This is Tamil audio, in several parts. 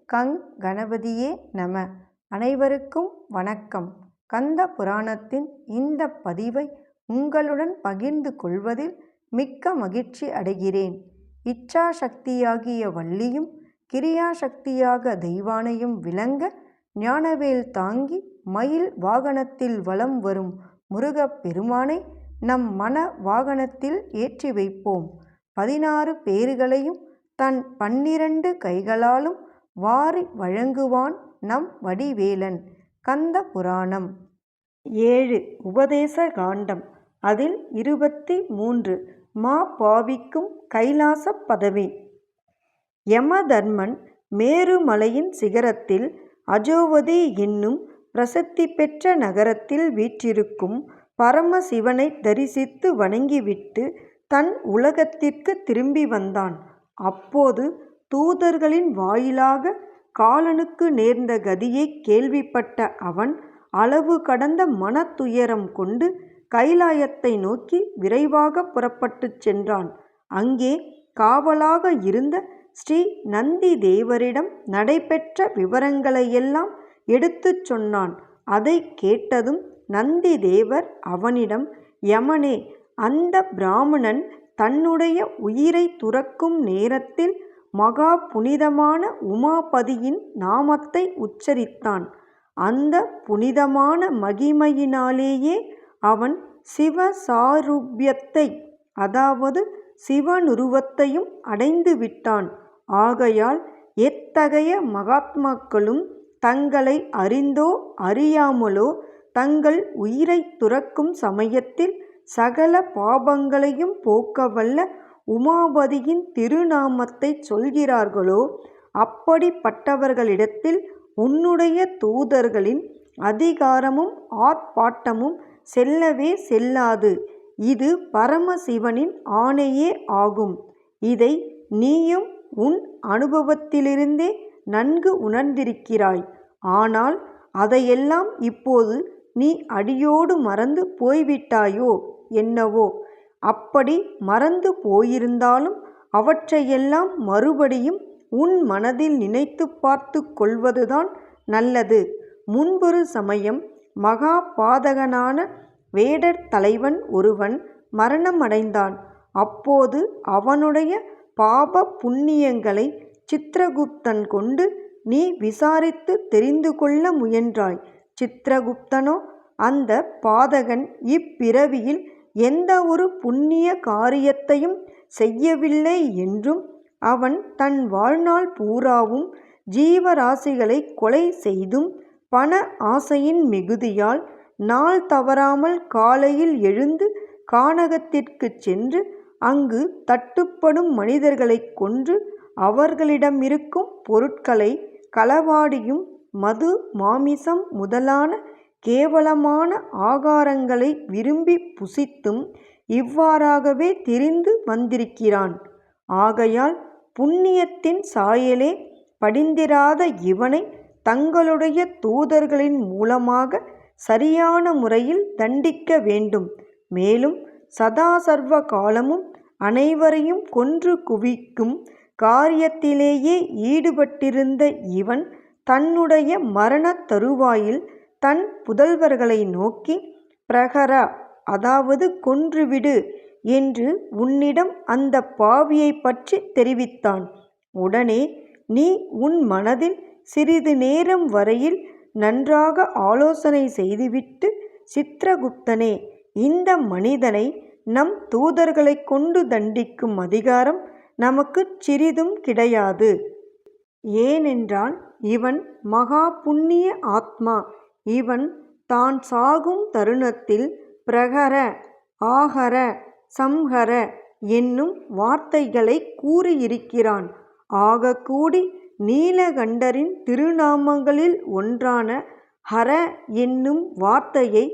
கங் கணபதியே நம. அனைவருக்கும் வணக்கம். கந்த புராணத்தின் இந்த பதிவை உங்களுடன் பகிர்ந்து கொள்வதில் மிக்க மகிழ்ச்சி அடைகிறேன். இச்சாசக்தியாகிய வள்ளியும் கிரியாசக்தியாக தெய்வானையும் விளங்க ஞானவேல் தாங்கி மயில் வாகனத்தில் வலம் வரும் முருகப் பெருமானை நம் மன வாகனத்தில் ஏற்றி வைப்போம். 16 பேறுகளையும் தன் 12 கைகளாலும் வாரி வழங்குவான் நம் வடிவேலன். கந்த புராணம் 7 உபதேச காண்டம். அதில் 23 மா பாவிக்கும் கைலாச பதவி. யமதர்மன் மேருமலையின் சிகரத்தில் அஜோவதி என்னும் பிரசித்தி பெற்ற நகரத்தில் வீற்றிருக்கும் பரமசிவனை தரிசித்து வணங்கிவிட்டு தன் உலகத்திற்கு திரும்பி வந்தான். அப்போது தூதர்களின் வாயிலாக காலனுக்கு நேர்ந்த கதியை கேள்விப்பட்ட அவன் அளவு கடந்த மனத்துயரம் கொண்டு கைலாயத்தை நோக்கி விரைவாக புறப்பட்டுச் சென்றான். அங்கே காவலாக இருந்த ஸ்ரீ நந்தி தேவரிடம் நடைபெற்ற விவரங்களையெல்லாம் எடுத்துச் சொன்னான். அதை கேட்டதும் நந்தி தேவர் அவனிடம், யமனே, அந்த பிராமணன் தன்னுடைய உயிரை துறக்கும் நேரத்தில் மகா புனிதமான உமாபதியின் நாமத்தை உச்சரித்தான். அந்த புனிதமான மகிமையினாலேயே அவன் சிவசாரூபியத்தை, அதாவது சிவனுருவத்தையும் அடைந்து விட்டான். ஆகையால் எத்தகைய மகாத்மாக்களும் தங்களை அறிந்தோ அறியாமலோ தங்கள் உயிரை துறக்கும் சமயத்தில் சகல பாபங்களையும் போக்கவல்ல உமாபதியின் திருநாமத்தை சொல்கிறார்களோ, அப்படிப்பட்டவர்களிடத்தில் உன்னுடைய தூதர்களின் அதிகாரமும் ஆர்ப்பாட்டமும் செல்லவே செல்லாது. இது பரமசிவனின் ஆணையே ஆகும். இதை நீயும் உன் அனுபவத்திலிருந்தே நன்கு உணர்ந்திருக்கிறாய். ஆனால் அதையெல்லாம் இப்போது நீ அடியோடு மறந்து போய்விட்டாயோ என்னவோ? அப்படி மறந்து போயிருந்தாலும் அவற்றையெல்லாம் மறுபடியும் உன் மனதில் நினைத்து பார்த்து கொள்வதுதான் நல்லது. முன்பொரு சமயம் மகா பாதகனான வேடர் தலைவன் ஒருவன் மரணமடைந்தான். அப்போது அவனுடைய பாப புண்ணியங்களை சித்திரகுப்தன் கொண்டு நீ விசாரித்து தெரிந்து கொள்ள முயன்றாய். சித்திரகுப்தனோ அந்த பாதகன் இப்பிறவியில் எந்த ஒரு புண்ணிய காரியத்தையும் செய்யவில்லை என்றும், அவன் தன் வாழ்நாள் பூராவும் ஜீவராசிகளை கொலை செய்தும் பண ஆசையின் மிகுதியால் நாள் தவறாமல் காலையில் எழுந்து கானகத்திற்கு சென்று அங்கு தட்டுப்படும் மனிதர்களை கொன்று அவர்களிடமிருக்கும் பொருட்களை களவாடியும் மது மாமிசம் முதலான கேவலமான ஆகாரங்களை விரும்பி புசித்தும் இவ்வாறாகவே திரிந்து வந்திருக்கிறான். ஆகையால் புண்ணியத்தின் சாயலே படிந்திராத இவனை தங்களுடைய தூதர்களின் மூலமாக சரியான முறையில் தண்டிக்க வேண்டும். மேலும் சதாசர்வ காலமும் அனைவரையும் கொன்று குவிக்கும் காரியத்திலேயே ஈடுபட்டிருந்த இவன் தன்னுடைய மரண தருவாயில் தன் புதல்வர்களை நோக்கி, பிரகர, அதாவது கொன்றுவிடு என்று உன்னிடம் அந்த பாவியை பற்றி தெரிவித்தான். உடனே நீ உன் மனதில் சிறிது நேரம் வரையில் நன்றாக ஆலோசனை செய்துவிட்டு, சித்திரகுப்தனே, இந்த மனிதனை நம் தூதர்களை கொண்டு தண்டிக்கும் அதிகாரம் நமக்கு சிறிதும் கிடையாது. ஏனென்றால் இவன் மகா புண்ணிய ஆத்மா. இவன் தான் சாகும் தருணத்தில் பிரகர, ஆஹர, சம்ஹர என்னும் வார்த்தைகளை கூறியிருக்கிறான். ஆகக்கூடி நீலகண்டரின் திருநாமங்களில் ஒன்றான ஹர என்னும் வார்த்தையை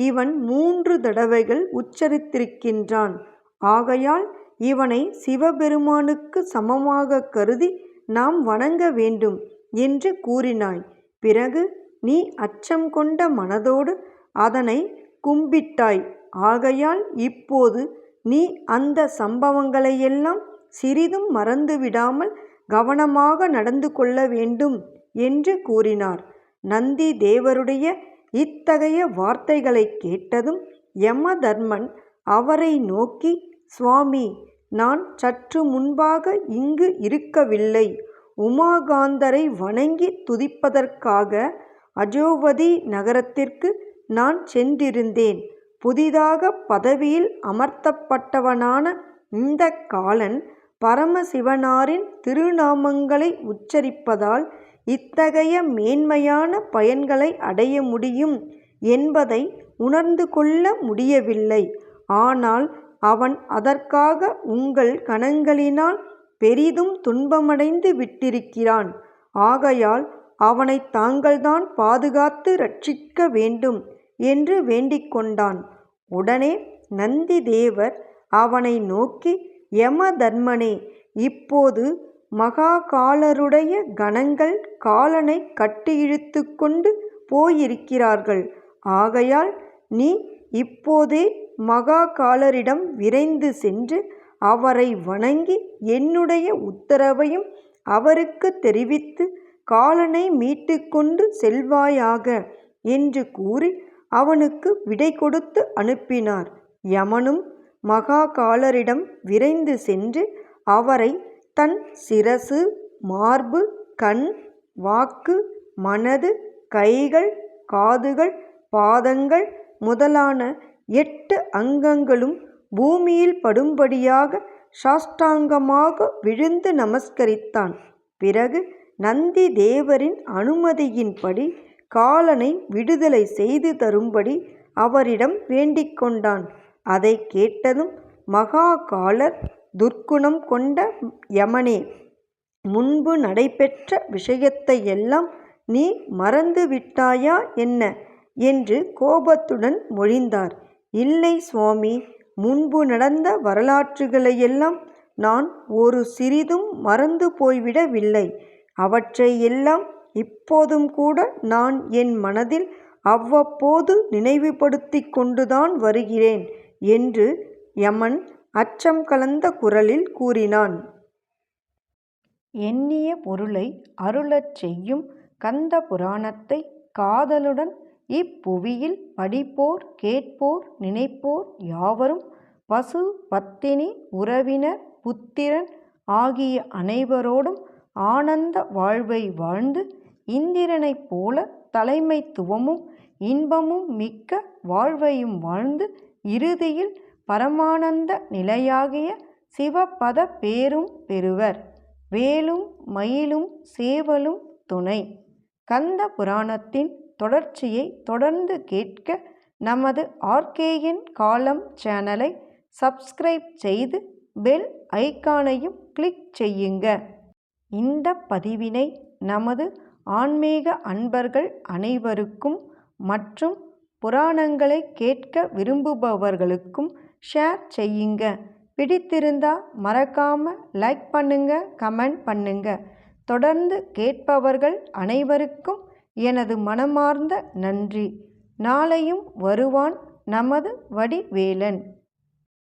இவன் 3 தடவைகள் உச்சரித்திருக்கின்றான். ஆகையால் இவனை சிவபெருமானுக்கு சமமாக கருதி நாம் வணங்க வேண்டும் என்று கூறினாய். பிறகு நீ அச்சம் கொண்ட மனதோடு அதனை கும்பிட்டாய். ஆகையால் இப்போது நீ அந்த சம்பவங்களையெல்லாம் சிறிதும் மறந்துவிடாமல் கவனமாக நடந்து கொள்ள வேண்டும் என்று கூறினார். நந்தி தேவருடைய இத்தகைய வார்த்தைகளை கேட்டதும் யமதர்மன் அவரை நோக்கி, சுவாமி, நான் சற்று முன்பாக இங்கு இருக்கவில்லை. உமாகாந்தரை வணங்கி துதிப்பதற்காக அஜோவதி நகரத்திற்கு நான் சென்றிருந்தேன். புதிதாக பதவியில் அமர்த்தப்பட்டவனான இந்த காலன் பரமசிவனாரின் திருநாமங்களை உச்சரிப்பதால் இத்தகைய மேன்மையான பயன்களை அடைய முடியும் என்பதை உணர்ந்து கொள்ள முடியவில்லை. ஆனால் அவன் அதற்காக உங்கள் கணங்களினால் பெரிதும் துன்பமடைந்து விட்டிருக்கிறான். ஆகையால் அவனை தாங்கள்தான் பாதுகாத்து ரட்சிக்க வேண்டும் என்று வேண்டிக் கொண்டான். உடனே நந்தி தேவர் அவனை நோக்கி, யமதர்மனே, இப்போது மகாகாலருடைய கணங்கள் காலனை கட்டி இழுத்து கொண்டு போயிருக்கிறார்கள். ஆகையால் நீ இப்போதே மகாகாலரிடம் விரைந்து சென்று அவரை வணங்கி என்னுடைய உத்தரவையும் அவருக்கு தெரிவித்து காலனை மீட்டு கொண்டு செல்வாயாக என்று கூறி அவனுக்கு விடை கொடுத்து அனுப்பினார். யமனும் மகாகாலரிடம் விரைந்து சென்று அவரை தன் சிரசு, மார்பு, கண், வாக்கு, மனது, கைகள், காதுகள், பாதங்கள் முதலான 8 அங்கங்களும் பூமியில் படும்படியாக சாஷ்டாங்கமாக விழுந்து நமஸ்கரித்தான். பிறகு நந்தி தேவரின் அனுமதியின்படி காலனை விடுதலை செய்து தரும்படி அவரிடம் வேண்டிக் கொண்டான். அதை கேட்டதும் மகாகாலர், துர்க்குணம் கொண்ட யமனே, முன்பு நடைபெற்ற விஷயத்தை எல்லாம் நீ மறந்து விட்டாயா என்ன என்று கோபத்துடன் மொழிந்தார். இல்லை சுவாமி, முன்பு நடந்த வரலாற்றுகளையெல்லாம் நான் ஒரு சிறிதும் மறந்து போய்விடவில்லை. அவற்றை எல்லாம் இப்போதும் கூட நான் என் மனதில் அவ்வப்போது நினைவுபடுத்தி கொண்டுதான் வருகிறேன் என்று யமன் அச்சம் கலந்த குரலில் கூறினான். எண்ணிய பொருளை அருளச் செய்யும் கந்த புராணத்தை காதலுடன் இப்புவியில் படிப்போர், கேட்போர், நினைப்போர் யாவரும் பசு, பத்தினி, உறவினர், புத்திரன் ஆகிய அனைவரோடும் ஆனந்த வாழ்வை வாழ்ந்து இந்திரனைப் போல தலைமைத்துவமும் இன்பமும் மிக்க வாழ்வையும் வாழ்ந்து இறுதியில் பரமானந்த நிலையாகிய சிவபத பேரும் பெறுவர். வேலும் மயிலும் சேவலும் துணை. கந்த புராணத்தின் தொடர்ச்சியை தொடர்ந்து கேட்க நமது ஆர்கேஎன் காலம் சேனலை சப்ஸ்கிரைப் செய்து பெல் ஐகானையும் கிளிக் செய்யுங்க. இந்த பதிவினை நமது ஆன்மீக அன்பர்கள் அனைவருக்கும் மற்றும் புராணங்களை கேட்க விரும்புபவர்களுக்கும் ஷேர் செய்யுங்க. பிடித்திருந்தா மறக்காம லைக் பண்ணுங்க, கமெண்ட் பண்ணுங்க. தொடர்ந்து கேட்பவர்கள் அனைவருக்கும் எனது மனமார்ந்த நன்றி. நாளையும் வருவான் நமது வடிவேலன்.